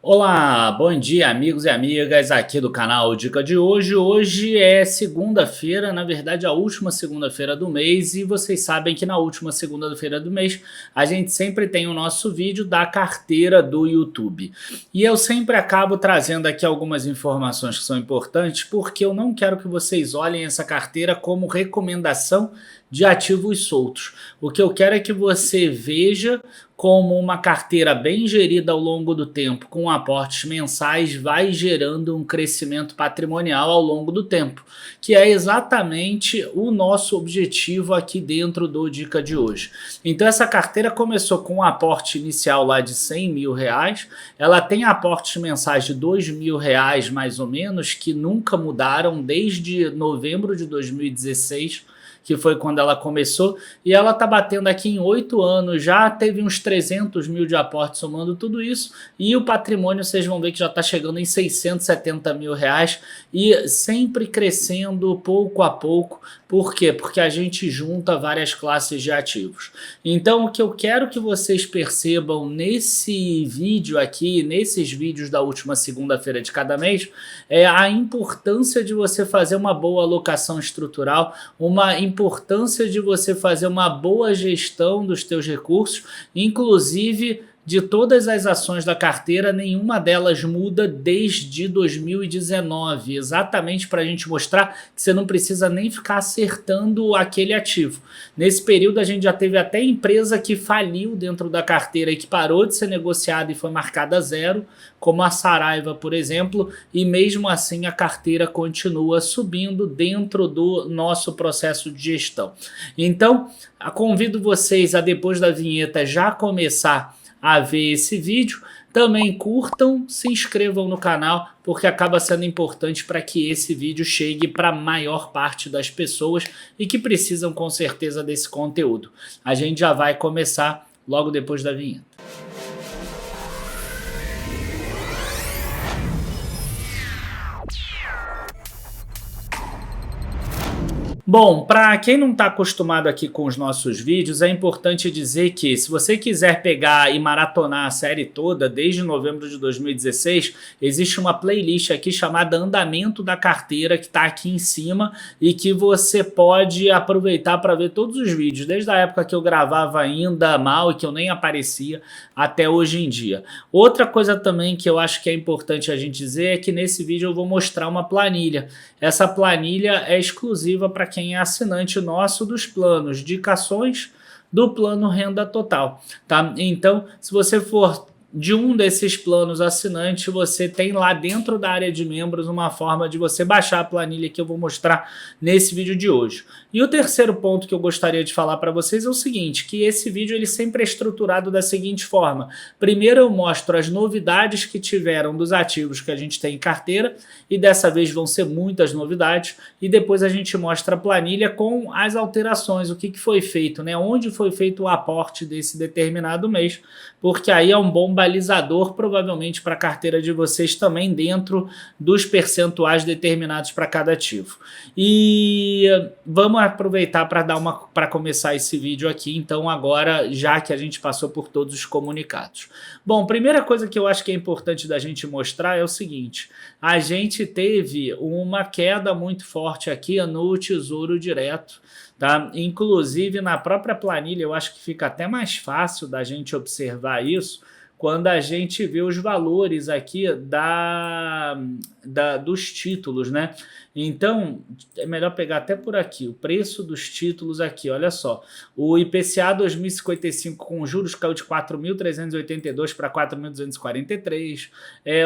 Olá, bom dia amigos e amigas aqui do canal Dica de Hoje. Hoje é segunda-feira, na verdade a última segunda-feira do mês, e vocês sabem que na última segunda-feira do mês a gente sempre tem o nosso vídeo da carteira do YouTube. E eu sempre acabo trazendo aqui algumas informações que são importantes porque eu não quero que vocês olhem essa carteira como recomendação de ativos soltos. O que eu quero é que você veja como uma carteira bem gerida ao longo do tempo, com aportes mensais, vai gerando um crescimento patrimonial ao longo do tempo, que é exatamente o nosso objetivo aqui dentro do Dica de Hoje. Então essa carteira começou com um aporte inicial lá de R$100 mil, ela tem aportes mensais de R$2.000 mais ou menos, que nunca mudaram desde novembro de 2016, que foi quando ela começou, e ela está batendo aqui em 8 anos, já teve uns 300 mil de aporte somando tudo isso, e o patrimônio vocês vão ver que já está chegando em R$670 mil, e sempre crescendo pouco a pouco. Por quê? Porque a gente junta várias classes de ativos. Então o que eu quero que vocês percebam nesse vídeo aqui, nesses vídeos da última segunda-feira de cada mês, é a importância de você fazer uma boa alocação estrutural, uma importância de você fazer uma boa gestão dos teus recursos, inclusive de todas as ações da carteira, nenhuma delas muda desde 2019, exatamente para a gente mostrar que você não precisa nem ficar acertando aquele ativo. Nesse período a gente já teve até empresa que faliu dentro da carteira e que parou de ser negociada e foi marcada a zero, como a Saraiva, por exemplo, e mesmo assim a carteira continua subindo dentro do nosso processo de gestão. Então, convido vocês a, depois da vinheta, já começar a ver esse vídeo. Também curtam, se inscrevam no canal, porque acaba sendo importante para que esse vídeo chegue para a maior parte das pessoas e que precisam com certeza desse conteúdo. A gente já vai começar logo depois da vinheta. Bom, para quem não está acostumado aqui com os nossos vídeos, é importante dizer que se você quiser pegar e maratonar a série toda, desde novembro de 2016, existe uma playlist aqui chamada Andamento da Carteira, que está aqui em cima e que você pode aproveitar para ver todos os vídeos, desde a época que eu gravava ainda mal e que eu nem aparecia, até hoje em dia. Outra coisa também que eu acho que é importante a gente dizer é que nesse vídeo eu vou mostrar uma planilha. Essa planilha é exclusiva para quem é assinante nosso dos planos de ações do plano Renda Total, tá? Então, se você for de um desses planos assinantes, você tem lá dentro da área de membros uma forma de você baixar a planilha que eu vou mostrar nesse vídeo de hoje. E o terceiro ponto que eu gostaria de falar para vocês é o seguinte, que esse vídeo ele sempre é estruturado da seguinte forma. Primeiro eu mostro as novidades que tiveram dos ativos que a gente tem em carteira, e dessa vez vão ser muitas novidades, e depois a gente mostra a planilha com as alterações, o que foi feito, né? Onde foi feito o aporte desse determinado mês, porque aí é um bom balizador provavelmente para a carteira de vocês também dentro dos percentuais determinados para cada ativo. E vamos aproveitar para começar esse vídeo aqui, então agora, já que a gente passou por todos os comunicados. Bom, primeira coisa que eu acho que é importante da gente mostrar é o seguinte, a gente teve uma queda muito forte aqui no Tesouro Direto, tá? Inclusive na própria planilha eu acho que fica até mais fácil da gente observar isso, quando a gente vê os valores aqui dos títulos, né? Então, é melhor pegar até por aqui, o preço dos títulos aqui, olha só. O IPCA 2055 com juros caiu de 4.382 para 4.243,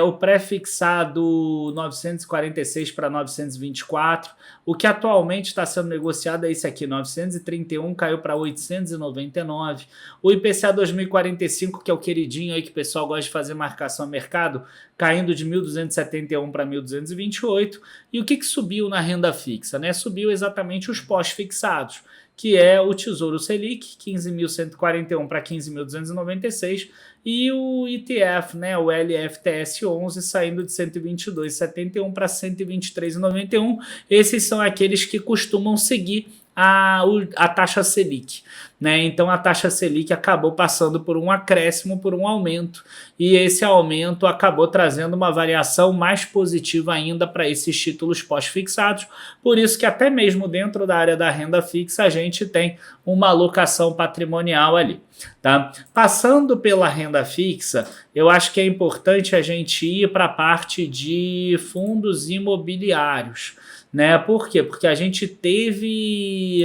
o pré-fixado 946 para 924, o que atualmente está sendo negociado é esse aqui, 931 caiu para 899, o IPCA 2045, que é o queridinho aí que o pessoal gosta de fazer marcação a mercado, caindo de 1.271 para 1.228, e o que subiu na renda fixa, né? Subiu exatamente os pós-fixados, que é o Tesouro Selic, 15.141 para 15.296, e o ETF, né, o LFTS11, saindo de 122,71 para 123,91. Esses são aqueles que costumam seguir a taxa Selic. né? Então a taxa Selic acabou passando por um acréscimo, por um aumento, e esse aumento acabou trazendo uma variação mais positiva ainda para esses títulos pós-fixados, por isso que até mesmo dentro da área da renda fixa a gente tem uma alocação patrimonial ali. Tá? Passando pela renda fixa, eu acho que é importante a gente ir para a parte de fundos imobiliários, né? Por quê? Porque a gente teve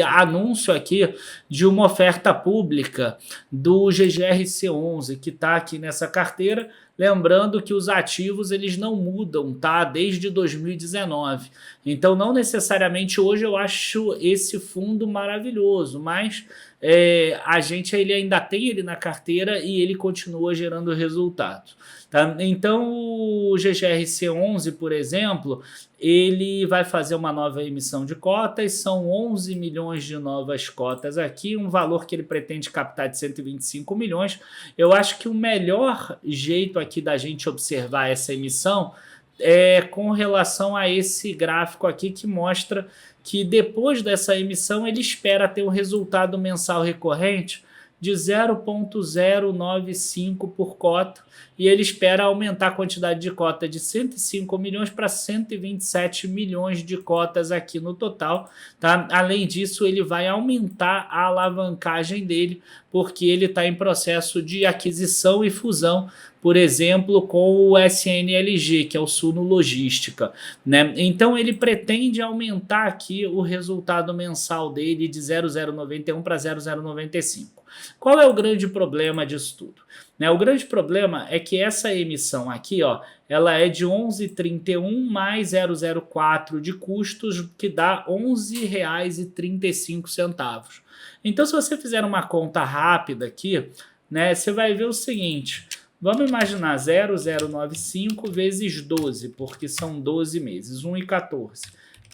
anúncio aqui de uma oferta pública do GGRC11, que está aqui nessa carteira, lembrando que os ativos eles não mudam, tá? Desde 2019. Então não necessariamente hoje eu acho esse fundo maravilhoso, mas ele ainda tem ele na carteira e ele continua gerando resultado. Tá? Então o GGRC11, por exemplo, ele vai fazer uma nova emissão de cotas, são 11 milhões de novas cotas aqui, um valor que ele pretende captar de 125 milhões. Eu acho que o melhor jeito aqui da gente observar essa emissão é com relação a esse gráfico aqui que mostra que depois dessa emissão ele espera ter um resultado mensal recorrente de 0,095 por cota e ele espera aumentar a quantidade de cota de 105 milhões para 127 milhões de cotas aqui no total. Tá? Além disso, ele vai aumentar a alavancagem dele, porque ele está em processo de aquisição e fusão, por exemplo, com o SNLG, que é o Suno Logística, né? Então ele pretende aumentar aqui o resultado mensal dele de 0,091 para 0,095. Qual é o grande problema disso tudo? Né, o grande problema é que essa emissão aqui, ó, ela é de 11,31 mais 0,04 de custos, que dá R$ 11,35. Então, se você fizer uma conta rápida aqui, né, você vai ver o seguinte: vamos imaginar 0,095 vezes 12, porque são 12 meses, 1,14.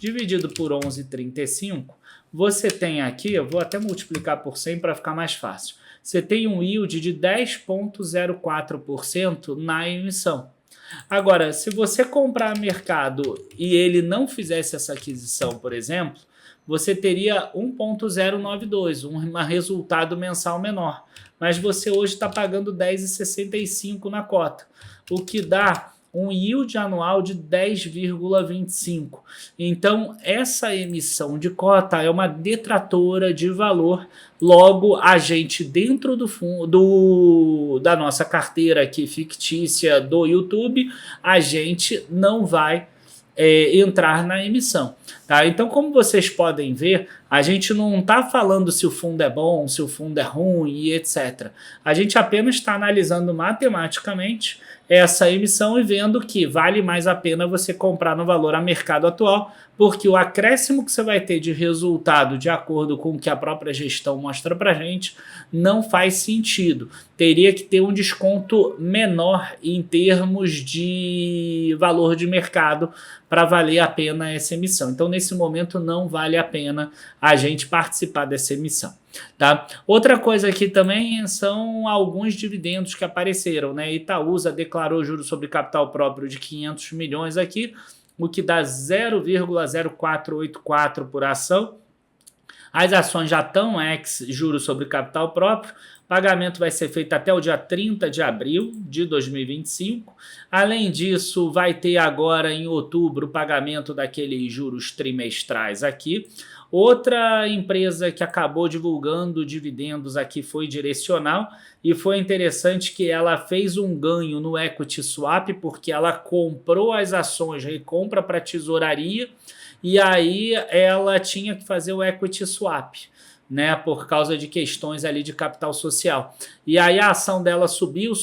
Dividido por 11,35, você tem aqui, eu vou até multiplicar por 100 para ficar mais fácil, você tem um yield de 10,04% na emissão. Agora, se você comprar mercado e ele não fizesse essa aquisição, por exemplo, você teria 1,092, um resultado mensal menor. Mas você hoje está pagando 10,65 na cota, o que dá um yield anual de 10,25. Então, essa emissão de cota é uma detratora de valor. Logo, a gente, dentro do fundo da nossa carteira aqui fictícia do YouTube, a gente não vai entrar na emissão. Tá? Então, como vocês podem ver, a gente não está falando se o fundo é bom, se o fundo é ruim e etc. A gente apenas está analisando matematicamente essa emissão e vendo que vale mais a pena você comprar no valor a mercado atual, porque o acréscimo que você vai ter de resultado, de acordo com o que a própria gestão mostra para a gente, não faz sentido. Teria que ter um desconto menor em termos de valor de mercado para valer a pena essa emissão. Então, nesse momento, não vale a pena a gente participar dessa emissão. Tá? Outra coisa aqui também são alguns dividendos que apareceram, né? Itaúsa declarou juros sobre capital próprio de 500 milhões aqui, o que dá 0,0484 por ação. As ações já estão ex juros sobre capital próprio. Pagamento vai ser feito até o dia 30 de abril de 2025. Além disso, vai ter agora em outubro o pagamento daqueles juros trimestrais aqui. Outra empresa que acabou divulgando dividendos aqui foi Direcional, e foi interessante que ela fez um ganho no equity swap, porque ela comprou as ações, recompra para tesouraria, e aí ela tinha que fazer o equity swap, né, por causa de questões ali de capital social. E aí a ação dela subiu,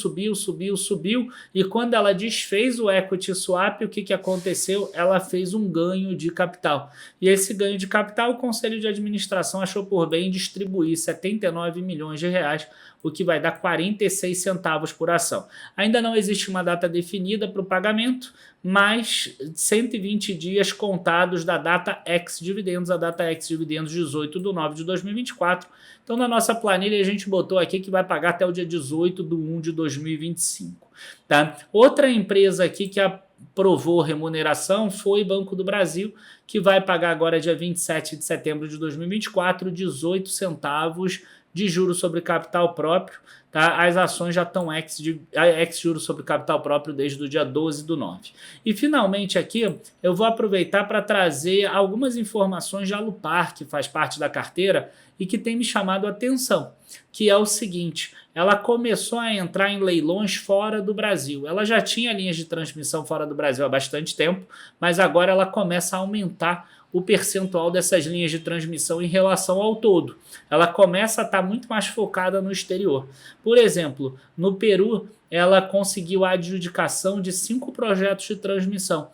e quando ela desfez o equity swap, o que aconteceu? Ela fez um ganho de capital. E esse ganho de capital, o Conselho de Administração achou por bem distribuir 79 milhões de reais, o que vai dar 46 centavos por ação. Ainda não existe uma data definida para o pagamento, mas 120 dias contados da data ex-dividendos, a data ex-dividendos 18/9/2024. Então, na nossa planilha, a gente botou aqui que vai pagar pagar até o dia 18/1/2025. Tá? Outra empresa aqui que aprovou remuneração foi Banco do Brasil, que vai pagar agora dia 27 de setembro de 2024, 18 centavos de juros sobre capital próprio. Tá? As ações já estão ex-juros sobre capital próprio desde o dia 12/9. E finalmente aqui eu vou aproveitar para trazer algumas informações de Alupar, que faz parte da carteira e que tem me chamado a atenção, que é o seguinte: ela começou a entrar em leilões fora do Brasil. Ela já tinha linhas de transmissão fora do Brasil há bastante tempo, mas agora ela começa a aumentar o percentual dessas linhas de transmissão em relação ao todo. Ela começa a estar muito mais focada no exterior. Por exemplo, no Peru, ela conseguiu a adjudicação de 5 projetos de transmissão.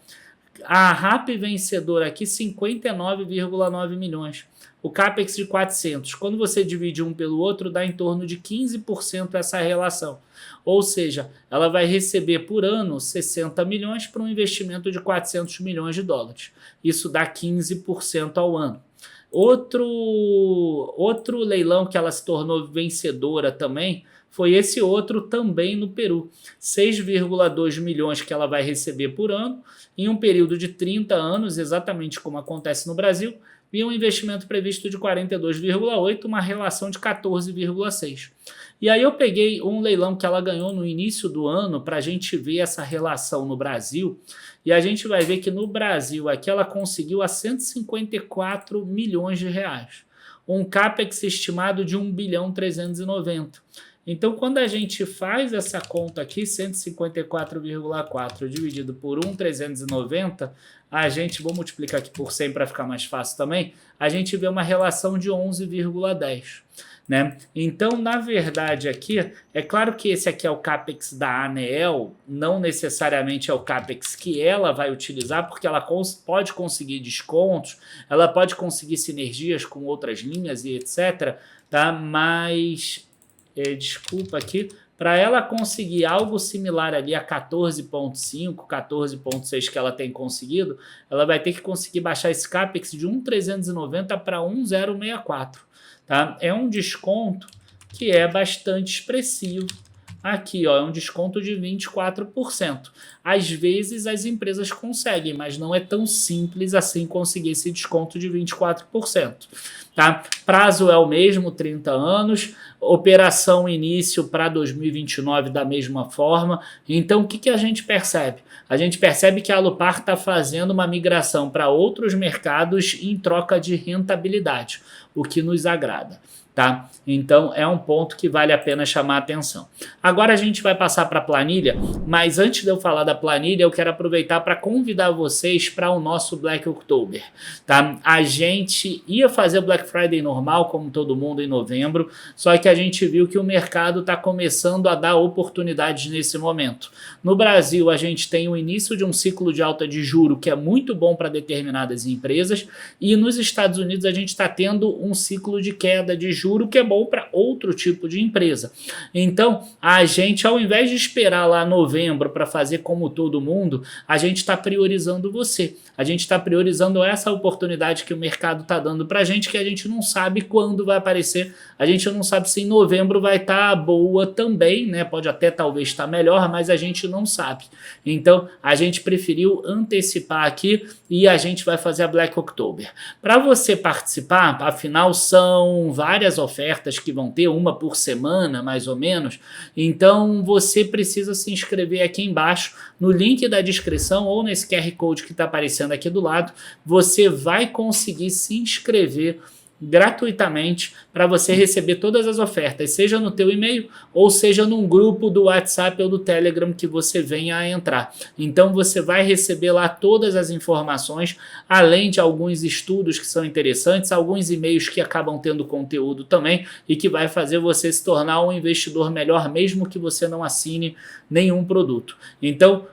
A RAP vencedora aqui, 59,9 milhões. O CAPEX de 400. Quando você divide um pelo outro, dá em torno de 15% essa relação. Ou seja, ela vai receber por ano 60 milhões para um investimento de 400 milhões de dólares. Isso dá 15% ao ano. Outro leilão que ela se tornou vencedora também foi esse outro também no Peru. 6,2 milhões que ela vai receber por ano, em um período de 30 anos, exatamente como acontece no Brasil, e um investimento previsto de 42,8, uma relação de 14,6. E aí eu peguei um leilão que ela ganhou no início do ano para a gente ver essa relação no Brasil, e a gente vai ver que no Brasil aqui ela conseguiu a 154 milhões de reais, um CAPEX estimado de 1.390 bilhão. Então, quando a gente faz essa conta aqui, 154,4 dividido por 1.390, a gente, vou multiplicar aqui por 100 para ficar mais fácil também, a gente vê uma relação de 11,10. Né? Então, na verdade aqui, é claro que esse aqui é o CAPEX da ANEEL, não necessariamente é o CAPEX que ela vai utilizar, porque ela pode conseguir descontos, ela pode conseguir sinergias com outras linhas e etc. Tá? Mas... desculpa aqui, para ela conseguir algo similar ali a 14,5, 14,6 que ela tem conseguido, ela vai ter que conseguir baixar esse CAPEX de 1.390 para 1.064. Tá? É um desconto que é bastante expressivo. Aqui, ó, é um desconto de 24%. Às vezes as empresas conseguem, mas não é tão simples assim conseguir esse desconto de 24%. Tá? Prazo é o mesmo, 30 anos. Operação início para 2029 da mesma forma. Então, o que a gente percebe? A gente percebe que a Alupar está fazendo uma migração para outros mercados em troca de rentabilidade, o que nos agrada. Tá? Então é um ponto que vale a pena chamar a atenção. Agora a gente vai passar para a planilha, mas antes de eu falar da planilha, eu quero aproveitar para convidar vocês para o nosso Black October. Tá? A gente ia fazer o Black Friday normal, como todo mundo, em novembro, só que a gente viu que o mercado está começando a dar oportunidades nesse momento. No Brasil, a gente tem o início de um ciclo de alta de juro que é muito bom para determinadas empresas, e nos Estados Unidos a gente está tendo um ciclo de queda de juro que é bom para outro tipo de empresa. Então, a gente, ao invés de esperar lá novembro para fazer como todo mundo, a gente está priorizando você. A gente está priorizando essa oportunidade que o mercado está dando para a gente, que a gente não sabe quando vai aparecer. A gente não sabe se em novembro vai estar boa também, né? Pode até talvez estar melhor, mas a gente não sabe. Então, a gente preferiu antecipar aqui e a gente vai fazer a Black October. Para você participar, afinal são várias ofertas que vão ter, uma por semana mais ou menos, então você precisa se inscrever aqui embaixo no link da descrição ou nesse QR Code que está aparecendo aqui do lado. Você vai conseguir se inscrever gratuitamente para você receber todas as ofertas, seja no teu e-mail ou seja num grupo do WhatsApp ou do Telegram que você venha a entrar. Então você vai receber lá todas as informações, além de alguns estudos que são interessantes, alguns e-mails que acabam tendo conteúdo também e que vai fazer você se tornar um investidor melhor, mesmo que você não assine nenhum produto. Então,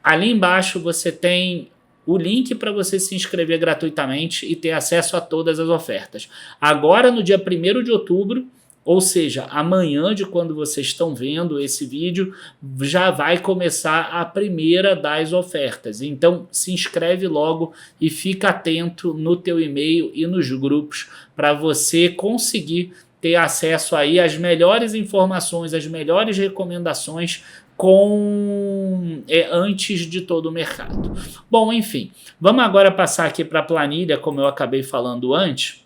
ali embaixo você tem o link para você se inscrever gratuitamente e ter acesso a todas as ofertas. Agora, no dia 1º de outubro, ou seja, amanhã de quando vocês estão vendo esse vídeo, já vai começar a primeira das ofertas. Então, se inscreve logo e fica atento no teu e-mail e nos grupos para você conseguir ter acesso aí às melhores informações, às melhores recomendações antes de todo o mercado. Bom, enfim, vamos agora passar aqui para a planilha, como eu acabei falando antes.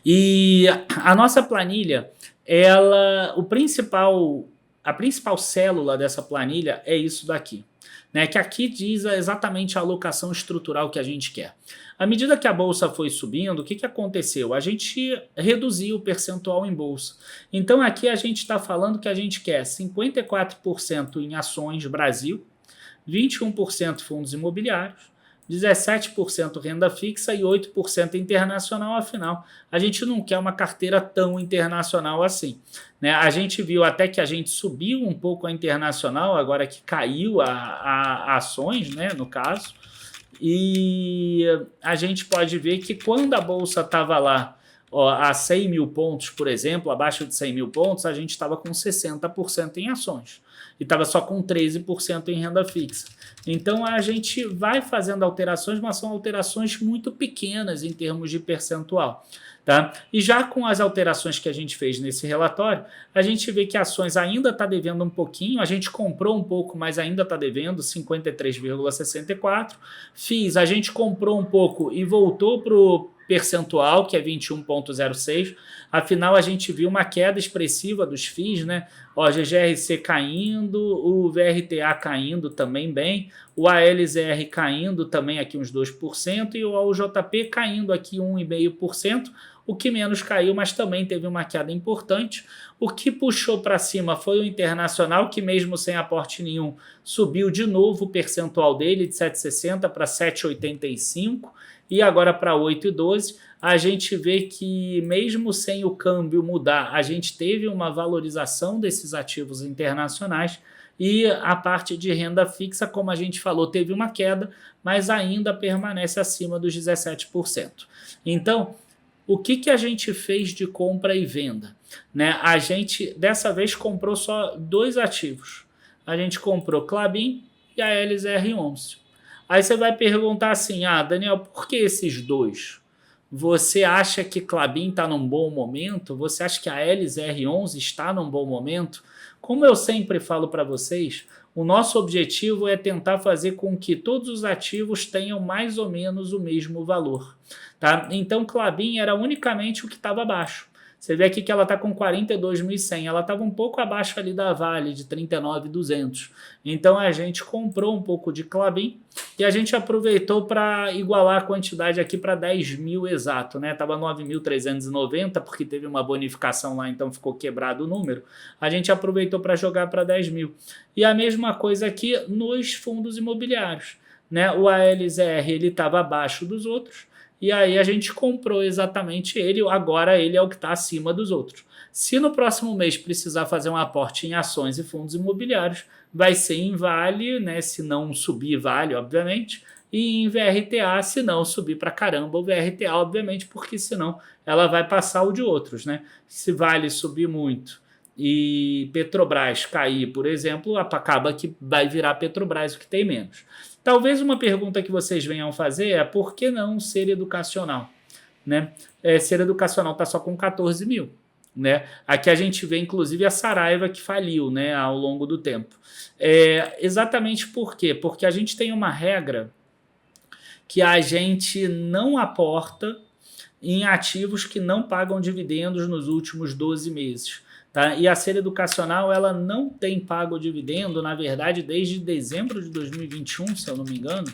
E a nossa planilha, a principal célula dessa planilha é isso daqui, né, que aqui diz exatamente a alocação estrutural que a gente quer. À medida que a bolsa foi subindo, o que aconteceu? A gente reduziu o percentual em bolsa. Então aqui a gente está falando que a gente quer 54% em ações Brasil, 21% fundos imobiliários, 17% renda fixa e 8% internacional. Afinal, a gente não quer uma carteira tão internacional assim, né? A gente viu até que a gente subiu um pouco a internacional, agora que caiu a ações, né, no caso, e a gente pode ver que quando a bolsa estava lá, ó, a 100 mil pontos, por exemplo, abaixo de 100 mil pontos, a gente estava com 60% em ações e estava só com 13% em renda fixa. Então a gente vai fazendo alterações, mas são alterações muito pequenas em termos de percentual. Tá? E já com as alterações que a gente fez nesse relatório, a gente vê que ações ainda está devendo um pouquinho, a gente comprou um pouco, mas ainda está devendo 53,64%. FIIs, a gente comprou um pouco e voltou para o percentual, que é 21,06%. Afinal, a gente viu uma queda expressiva dos FIIs, né? Ó, GGRC caindo, o VRTA caindo também bem, o ALZR caindo também aqui uns 2% e o AUJP caindo aqui 1,5%. O que menos caiu, mas também teve uma queda importante. O que puxou para cima foi o internacional, que mesmo sem aporte nenhum, subiu de novo o percentual dele de 7,60 para 7,85 e agora para 8,12. A gente vê que mesmo sem o câmbio mudar, a gente teve uma valorização desses ativos internacionais e a parte de renda fixa, como a gente falou, teve uma queda, mas ainda permanece acima dos 17%. Então, o que a gente fez de compra e venda? Né? A gente, dessa vez, comprou só 2 ativos. A gente comprou Klabin e a LZR11. Aí você vai perguntar assim, Daniel, por que esses 2? Você acha que Klabin está num bom momento? Você acha que a LZR11 está num bom momento? Como eu sempre falo para vocês, o nosso objetivo é tentar fazer com que todos os ativos tenham mais ou menos o mesmo valor. Tá? Então, Klabin era unicamente o que estava abaixo. Você vê aqui que ela está com 42.100, ela estava um pouco abaixo ali da Vale, de 39.200. Então a gente comprou um pouco de Klabin e a gente aproveitou para igualar a quantidade aqui para 10 mil exato, né? Estava 9.390 porque teve uma bonificação lá, então ficou quebrado o número. A gente aproveitou para jogar para 10 mil. E a mesma coisa aqui nos fundos imobiliários, né? O ALZR ele estava abaixo dos outros. E aí a gente comprou exatamente ele, agora ele é o que está acima dos outros. Se no próximo mês precisar fazer um aporte em ações e fundos imobiliários, vai ser em Vale, né? Se não subir Vale, obviamente, e em VRTA, se não subir para caramba o VRTA, obviamente, porque senão ela vai passar o de outros, né? Se Vale subir muito e Petrobras cair, por exemplo, acaba que vai virar Petrobras o que tem menos. Talvez uma pergunta que vocês venham fazer é por que não ser educacional? Né? Ser educacional está só com 14 mil. Né? Aqui a gente vê inclusive a Saraiva que faliu, né, ao longo do tempo. Exatamente por quê? Porque a gente tem uma regra que a gente não aporta em ativos que não pagam dividendos nos últimos 12 meses. Tá? E a Ser Educacional ela não tem pago dividendo, na verdade, desde dezembro de 2021, se eu não me engano.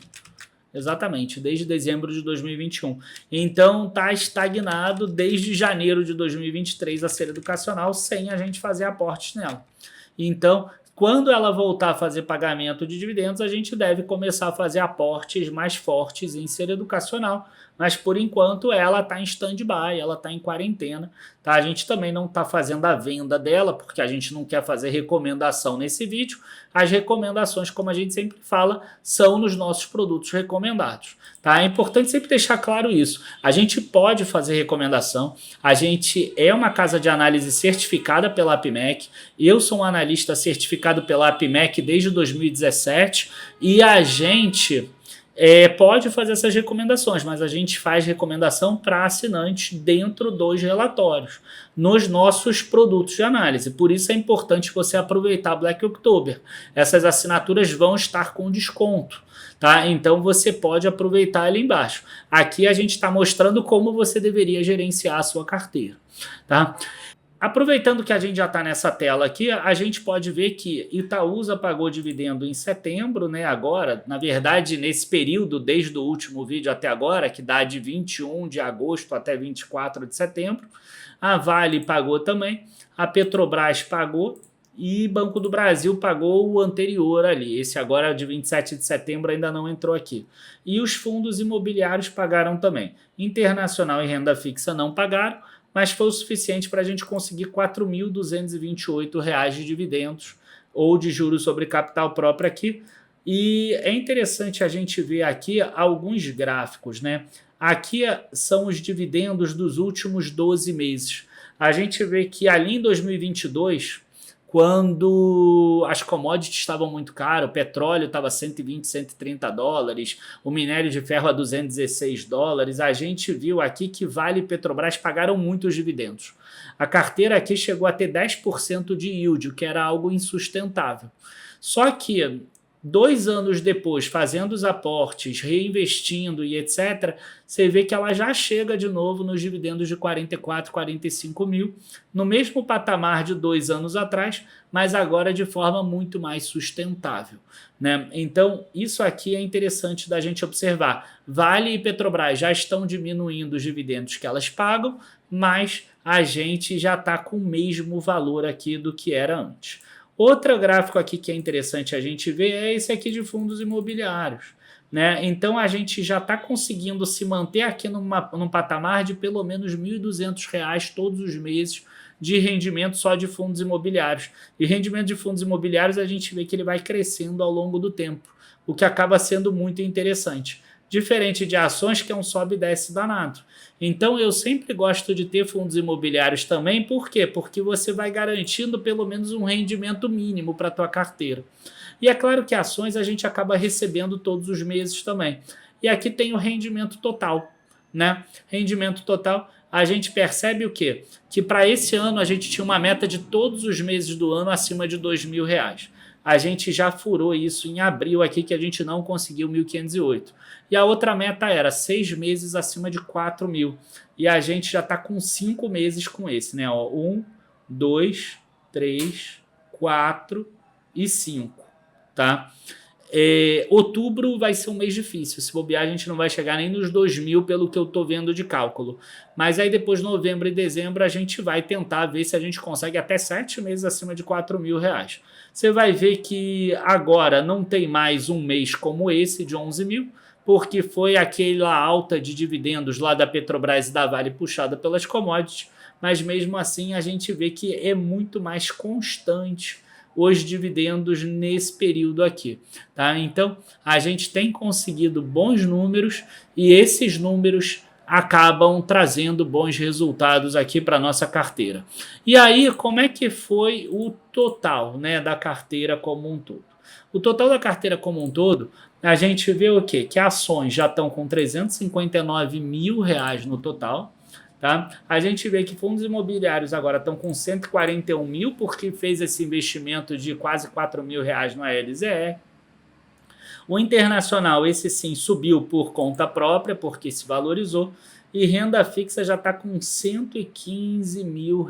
Exatamente, desde dezembro de 2021. Então está estagnado desde janeiro de 2023 a Ser Educacional sem a gente fazer aportes nela. Então, quando ela voltar a fazer pagamento de dividendos, a gente deve começar a fazer aportes mais fortes em Ser Educacional, mas por enquanto ela está em stand-by, ela está em quarentena. Tá? A gente também não está fazendo a venda dela, porque a gente não quer fazer recomendação nesse vídeo. As recomendações, como a gente sempre fala, são nos nossos produtos recomendados. Tá? É importante sempre deixar claro isso. A gente pode fazer recomendação, a gente é uma casa de análise certificada pela APMEC, eu sou um analista certificado pela APMEC desde 2017 e a gente pode fazer essas recomendações, mas a gente faz recomendação para assinantes dentro dos relatórios, nos nossos produtos de análise. Por isso é importante você aproveitar Black October. Essas assinaturas vão estar com desconto, tá? Então você pode aproveitar ali embaixo. Aqui a gente está mostrando como você deveria gerenciar a sua carteira, tá? Aproveitando que a gente já está nessa tela aqui, a gente pode ver que Itaúsa pagou dividendo em setembro, né? Agora, na verdade, nesse período, desde o último vídeo até agora, que dá de 21 de agosto até 24 de setembro. A Vale pagou também, a Petrobras pagou e Banco do Brasil pagou o anterior ali. Esse agora de 27 de setembro ainda não entrou aqui. E os fundos imobiliários pagaram também. Internacional e renda fixa não pagaram, mas foi o suficiente para a gente conseguir R$ 4.228 de dividendos ou de juros sobre capital próprio aqui. E é interessante a gente ver aqui alguns gráficos, né? Aqui são os dividendos dos últimos 12 meses. A gente vê que ali em 2022, quando as commodities estavam muito caras, o petróleo estava 120, 130 dólares, o minério de ferro a 216 dólares, a gente viu aqui que Vale e Petrobras pagaram muitos dividendos. A carteira aqui chegou a ter 10% de yield, o que era algo insustentável. Só que 2 anos depois, fazendo os aportes, reinvestindo e etc., você vê que ela já chega de novo nos dividendos de 44, 45 mil, no mesmo patamar de 2 anos atrás, mas agora de forma muito mais sustentável, né? Então, isso aqui é interessante da gente observar. Vale e Petrobras já estão diminuindo os dividendos que elas pagam, mas a gente já está com o mesmo valor aqui do que era antes. Outro gráfico aqui que é interessante a gente ver é esse aqui de fundos imobiliários, né? Então a gente já está conseguindo se manter aqui num patamar de pelo menos R$ 1.200 todos os meses de rendimento só de fundos imobiliários. E rendimento de fundos imobiliários a gente vê que ele vai crescendo ao longo do tempo, o que acaba sendo muito interessante. Diferente de ações, que é um sobe e desce danado. Então eu sempre gosto de ter fundos imobiliários também. Por quê? Porque você vai garantindo pelo menos um rendimento mínimo para a tua carteira. E é claro que ações a gente acaba recebendo todos os meses também. E aqui tem o rendimento total, né? Rendimento total, a gente percebe o quê? Que para esse ano a gente tinha uma meta de todos os meses do ano acima de R$ 2.000. A gente já furou isso em abril aqui, que a gente não conseguiu 1.508. E a outra meta era 6 meses acima de 4 mil. E a gente já está com 5 meses com esse, né? 1, 2, 3, 4 e 5, tá? Outubro vai ser um mês difícil. Se bobear, a gente não vai chegar nem nos 2.000 pelo que eu estou vendo de cálculo. Mas aí depois, novembro e dezembro, a gente vai tentar ver se a gente consegue até 7 meses acima de R$ 4.000. Você vai ver que agora não tem mais um mês como esse de 11 mil, porque foi aquela alta de dividendos lá da Petrobras e da Vale puxada pelas commodities, mas mesmo assim a gente vê que é muito mais constante os dividendos nesse período aqui, tá? Então, a gente tem conseguido bons números e esses números acabam trazendo bons resultados aqui para a nossa carteira. E aí, como é que foi o total, né, da carteira como um todo? O total da carteira como um todo, a gente vê o quê? Que ações já estão com R$ 359 mil no total. Tá? A gente vê que fundos imobiliários agora estão com 141 mil, porque fez esse investimento de quase R$ 4 mil no LZE. O internacional, esse sim, subiu por conta própria, porque se valorizou. E renda fixa já está com R$ 115 mil.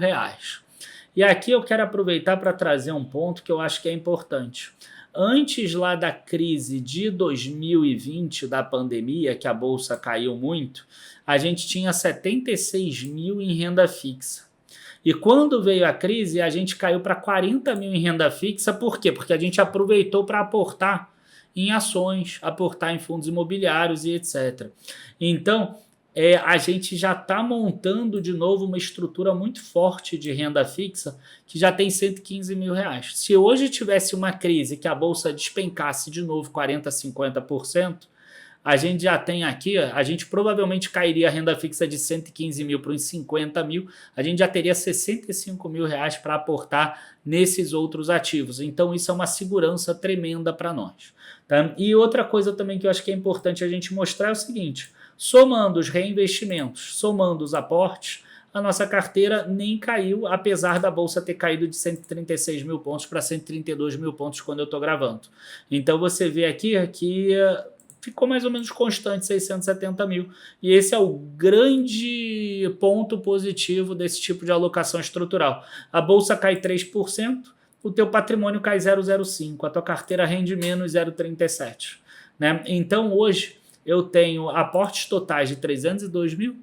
E aqui eu quero aproveitar para trazer um ponto que eu acho que é importante. Antes lá da crise de 2020, da pandemia, que a bolsa caiu muito, a gente tinha 76 mil em renda fixa. E quando veio a crise, a gente caiu para 40 mil em renda fixa. Por quê? Porque a gente aproveitou para aportar em ações, aportar em fundos imobiliários e etc. Então, a gente já está montando de novo uma estrutura muito forte de renda fixa que já tem 115 mil. Se hoje tivesse uma crise que a bolsa despencasse de novo 40%, 50%, a gente já tem aqui, a gente provavelmente cairia a renda fixa de 115 mil para uns 50 mil, a gente já teria 65 mil reais para aportar nesses outros ativos. Então isso é uma segurança tremenda para nós. Tá? E outra coisa também que eu acho que é importante a gente mostrar é o seguinte, somando os reinvestimentos, somando os aportes, a nossa carteira nem caiu, apesar da bolsa ter caído de 136 mil pontos para 132 mil pontos quando eu estou gravando. Então você vê aqui que ficou mais ou menos constante, 670 mil. E esse é o grande ponto positivo desse tipo de alocação estrutural. A bolsa cai 3%, o teu patrimônio cai 0,05%, a tua carteira rende menos 0,37%. Né? Então hoje eu tenho aportes totais de 302 mil,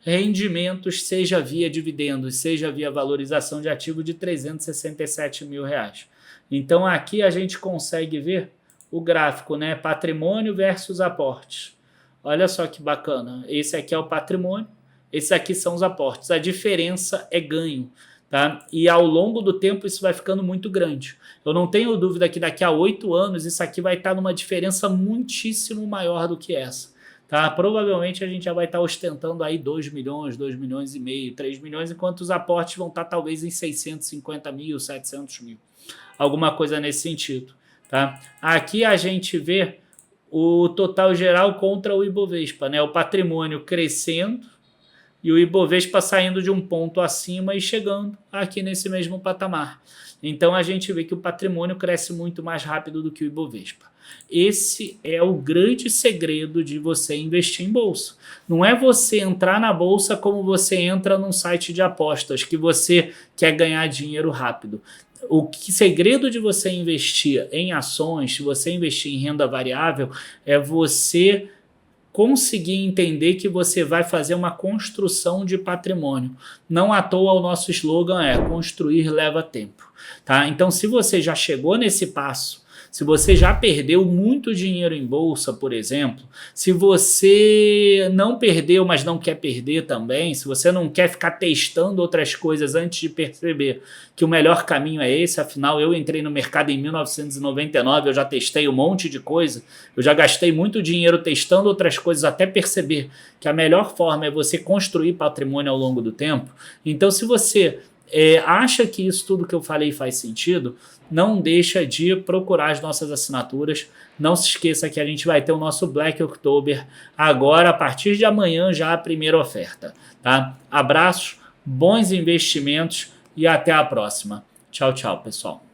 rendimentos, seja via dividendos, seja via valorização de ativo, de 367 mil reais. Então aqui a gente consegue ver o gráfico, né? Patrimônio versus aportes. Olha só que bacana. Esse aqui é o patrimônio, esses aqui são os aportes. A diferença é ganho, tá? E ao longo do tempo isso vai ficando muito grande. Eu não tenho dúvida que daqui a 8 anos isso aqui vai estar numa diferença muitíssimo maior do que essa. Tá? Provavelmente a gente já vai estar ostentando aí 2 milhões, 2 milhões e meio, 3 milhões, enquanto os aportes vão estar talvez em 650 mil, 700 mil. Alguma coisa nesse sentido. Tá? Aqui a gente vê o total geral contra o Ibovespa, né? O patrimônio crescendo e o Ibovespa saindo de um ponto acima e chegando aqui nesse mesmo patamar. Então a gente vê que o patrimônio cresce muito mais rápido do que o Ibovespa. Esse é o grande segredo de você investir em bolsa. Não é você entrar na bolsa como você entra num site de apostas, que você quer ganhar dinheiro rápido. O segredo de você investir em ações, se você investir em renda variável, é você conseguir entender que você vai fazer uma construção de patrimônio. Não à toa o nosso slogan é construir leva tempo. Tá? Então se você já chegou nesse passo, se você já perdeu muito dinheiro em bolsa, por exemplo, se você não perdeu, mas não quer perder também, se você não quer ficar testando outras coisas antes de perceber que o melhor caminho é esse, afinal eu entrei no mercado em 1999, eu já testei um monte de coisa, eu já gastei muito dinheiro testando outras coisas até perceber que a melhor forma é você construir patrimônio ao longo do tempo. Então se você acha que isso tudo que eu falei faz sentido, não deixa de procurar as nossas assinaturas. Não se esqueça que a gente vai ter o nosso Black October agora, a partir de amanhã, já a primeira oferta. Tá? Abraços, bons investimentos e até a próxima. Tchau, tchau, pessoal.